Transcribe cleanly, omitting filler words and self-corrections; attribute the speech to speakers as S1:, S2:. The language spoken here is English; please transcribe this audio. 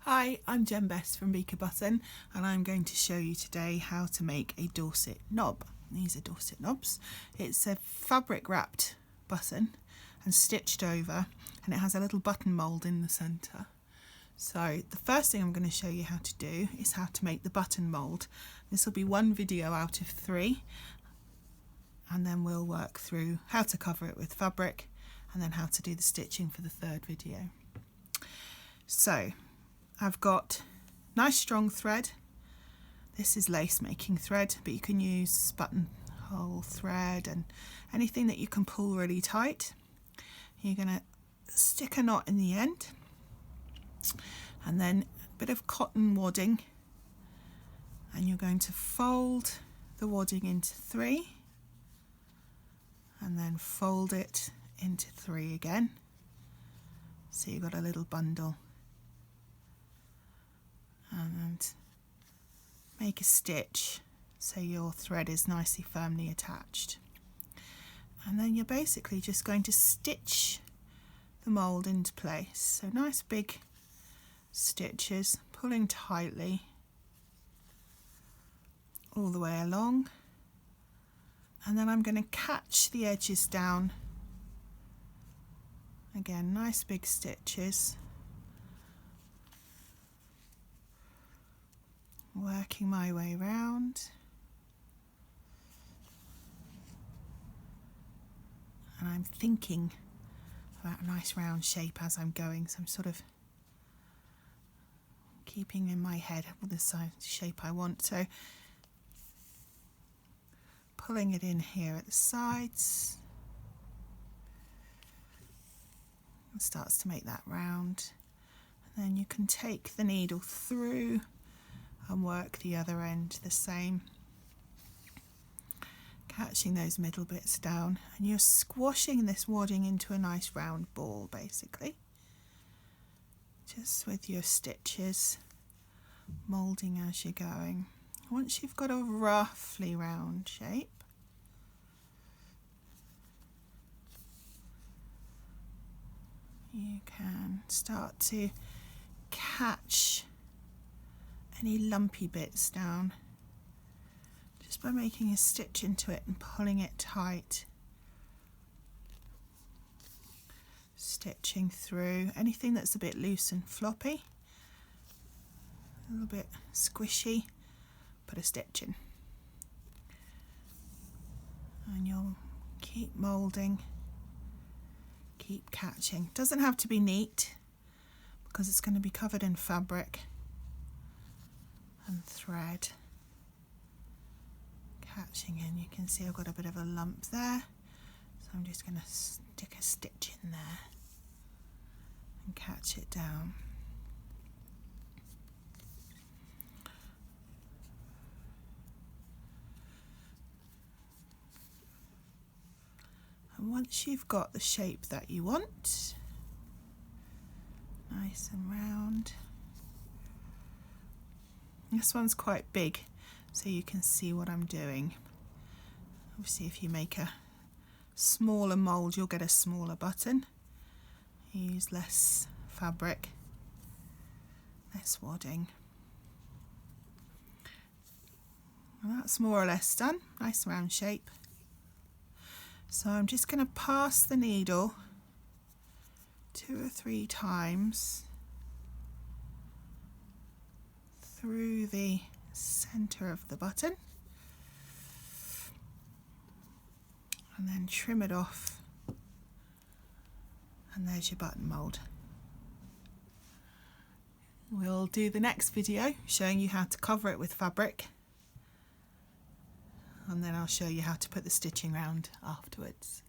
S1: Hi, I'm Jen Best from Beaker Button, and I'm going to show you today how to make a Dorset knob. These are Dorset knobs. It's a fabric wrapped button and stitched over, and it has a little button mould in the centre. So the first thing I'm going to show you how to do is how to make the button mould. This will be one video out of 3, and then we'll work through how to cover it with fabric and then how to do the stitching for the 3rd video. So I've got nice strong thread. This is lace making thread, but you can use buttonhole thread and anything that you can pull really tight. You're going to stick a knot in the end, and then a bit of cotton wadding, and you're going to fold the wadding into 3 and then fold it into 3 again, so you've got a little bundle, and make a stitch so your thread is nicely firmly attached. And then you're basically just going to stitch the mould into place. So nice big stitches, pulling tightly all the way along. And then I'm going to catch the edges down. Again, nice big stitches. Working my way round, and I'm thinking about a nice round shape as I'm going, so I'm sort of keeping in my head the size shape I want. So pulling it in here at the sides, it starts to make that round, and then you can take the needle through and work the other end the same, catching those middle bits down, and you're squashing this wadding into a nice round ball basically, just with your stitches moulding as you're going. Once you've got a roughly round shape, you can start to catch any lumpy bits down just by making a stitch into it and pulling it tight. Stitching through anything that's a bit loose and floppy, a little bit squishy, put a stitch in, and you'll keep moulding, keep catching. Doesn't have to be neat because it's going to be covered in fabric and thread. Catching in, you can see I've got a bit of a lump there, so I'm just going to stick a stitch in there and catch it down. And once you've got the shape that you want, nice and round. This one's quite big, so you can see what I'm doing. Obviously, if you make a smaller mould, you'll get a smaller button. You use less fabric, less wadding. And that's more or less done. Nice round shape. So I'm just going to pass the needle 2 or 3 times through the centre of the button, and then trim it off, and there's your button mould. We'll do the next video showing you how to cover it with fabric, and then I'll show you how to put the stitching round afterwards.